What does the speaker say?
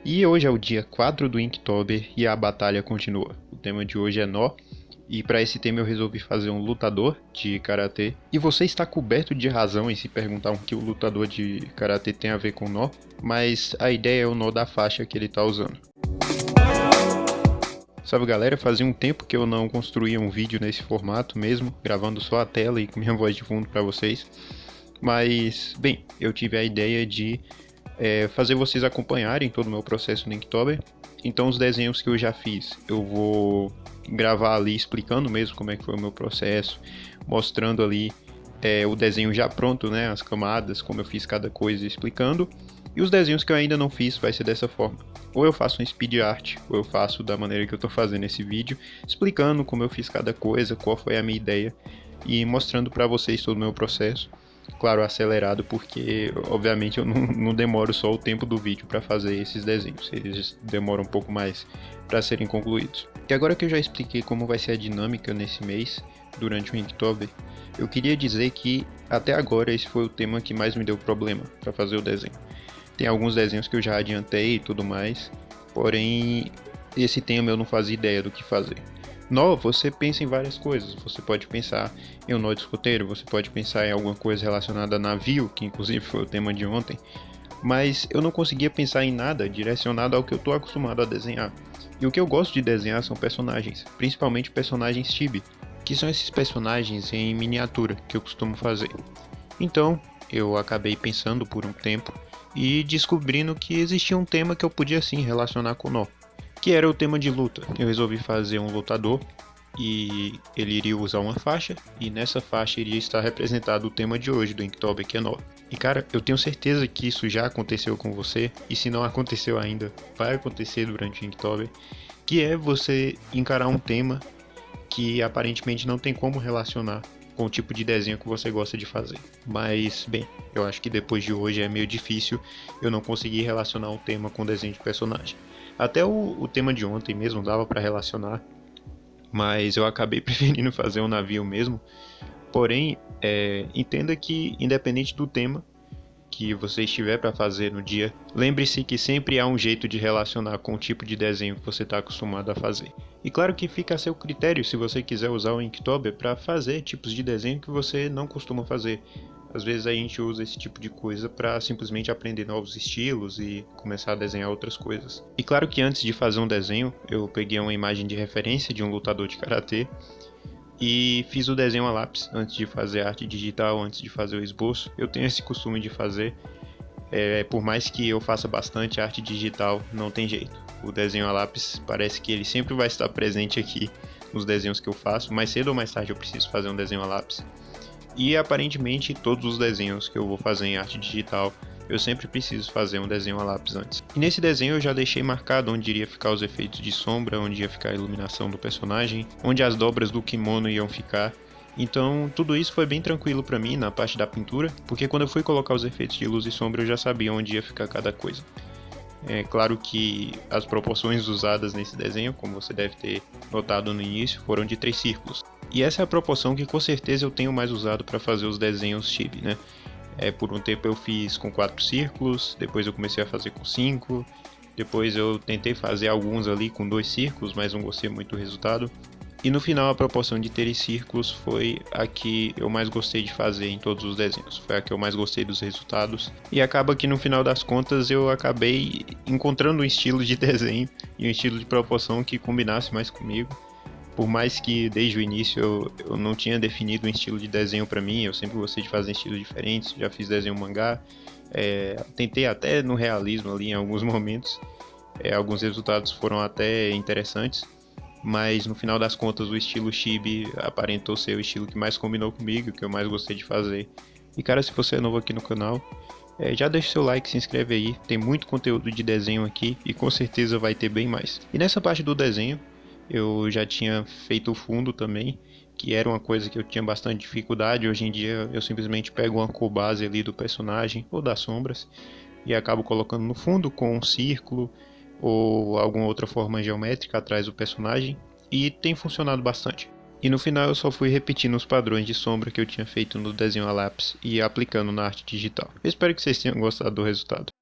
E hoje é o dia 4 do Inktober e a batalha continua. O tema de hoje é nó, e para esse tema eu resolvi fazer um lutador de karatê. E você está coberto de razão em se perguntar o que o lutador de karatê tem a ver com nó, mas a ideia é o nó da faixa que ele está usando. Salve galera, fazia um tempo que eu não construía um vídeo nesse formato mesmo, gravando só a tela e com minha voz de fundo para vocês. Mas, bem, eu tive a ideia de fazer vocês acompanharem todo o meu processo no Inktober. Então os desenhos que eu já fiz, eu vou gravar ali explicando mesmo como é que foi o meu processo, mostrando ali o desenho já pronto, né, as camadas, como eu fiz cada coisa, explicando. E os desenhos que eu ainda não fiz vai ser dessa forma. Ou eu faço um speed art, ou eu faço da maneira que eu estou fazendo esse vídeo, explicando como eu fiz cada coisa, qual foi a minha ideia e mostrando para vocês todo o meu processo. Claro, acelerado, porque obviamente eu não demoro só o tempo do vídeo para fazer esses desenhos, eles demoram um pouco mais para serem concluídos. E agora que eu já expliquei como vai ser a dinâmica nesse mês, durante o Inktober, eu queria dizer que até agora esse foi o tema que mais me deu problema para fazer o desenho. Tem alguns desenhos que eu já adiantei e tudo mais, porém esse tema eu não fazia ideia do que fazer. Nó, você pensa em várias coisas. Você pode pensar em um nó de escoteiro, você pode pensar em alguma coisa relacionada a navio, que inclusive foi o tema de ontem, mas eu não conseguia pensar em nada direcionado ao que eu estou acostumado a desenhar. E o que eu gosto de desenhar são personagens, principalmente personagens chibi, que são esses personagens em miniatura que eu costumo fazer. Então, eu acabei pensando por um tempo e descobrindo que existia um tema que eu podia sim relacionar com o nó, que era o tema de luta. Eu resolvi fazer um lutador e ele iria usar uma faixa, e nessa faixa iria estar representado o tema de hoje do Inktober, que é nó. E cara, eu tenho certeza que isso já aconteceu com você, e se não aconteceu ainda, vai acontecer durante o Inktober, que é você encarar um tema que aparentemente não tem como relacionar com o tipo de desenho que você gosta de fazer. Mas, bem, eu acho que depois de hoje é meio difícil eu não conseguir relacionar um tema com desenho de personagem. Até o tema de ontem mesmo dava para relacionar, mas eu acabei preferindo fazer um navio mesmo. Porém, entenda que independente do tema que você estiver para fazer no dia, lembre-se que sempre há um jeito de relacionar com o tipo de desenho que você está acostumado a fazer. E claro que fica a seu critério se você quiser usar o Inktober para fazer tipos de desenho que você não costuma fazer. Às vezes a gente usa esse tipo de coisa para simplesmente aprender novos estilos e começar a desenhar outras coisas. E claro que antes de fazer um desenho, eu peguei uma imagem de referência de um lutador de karatê e fiz o desenho a lápis antes de fazer arte digital, antes de fazer o esboço. Eu tenho esse costume de fazer, por mais que eu faça bastante arte digital, não tem jeito. O desenho a lápis parece que ele sempre vai estar presente aqui nos desenhos que eu faço. Mais cedo ou mais tarde eu preciso fazer um desenho a lápis. E aparentemente todos os desenhos que eu vou fazer em arte digital, eu sempre preciso fazer um desenho a lápis antes. E nesse desenho eu já deixei marcado onde iria ficar os efeitos de sombra, onde ia ficar a iluminação do personagem, onde as dobras do kimono iam ficar. Então tudo isso foi bem tranquilo para mim na parte da pintura, porque quando eu fui colocar os efeitos de luz e sombra eu já sabia onde ia ficar cada coisa. É claro que as proporções usadas nesse desenho, como você deve ter notado no início, foram de 3 círculos. E essa é a proporção que com certeza eu tenho mais usado para fazer os desenhos chibi, né? Por um tempo eu fiz com 4 círculos, depois eu comecei a fazer com 5, depois eu tentei fazer alguns ali com 2 círculos, mas não gostei muito do resultado. E no final a proporção de 3 círculos foi a que eu mais gostei de fazer em todos os desenhos, foi a que eu mais gostei dos resultados. E acaba que no final das contas eu acabei encontrando um estilo de desenho e um estilo de proporção que combinasse mais comigo. Por mais que desde o início eu não tinha definido um estilo de desenho para mim, eu sempre gostei de fazer estilos diferentes, já fiz desenho mangá, tentei até no realismo ali em alguns momentos, alguns resultados foram até interessantes, mas no final das contas o estilo chibi aparentou ser o estilo que mais combinou comigo, que eu mais gostei de fazer. E cara, se você é novo aqui no canal, já deixa o seu like, se inscreve aí, tem muito conteúdo de desenho aqui e com certeza vai ter bem mais. E nessa parte do desenho, eu já tinha feito o fundo também, que era uma coisa que eu tinha bastante dificuldade. Hoje em dia eu simplesmente pego uma cor base ali do personagem ou das sombras e acabo colocando no fundo com um círculo ou alguma outra forma geométrica atrás do personagem, e tem funcionado bastante. E no final eu só fui repetindo os padrões de sombra que eu tinha feito no desenho a lápis e aplicando na arte digital. Eu espero que vocês tenham gostado do resultado.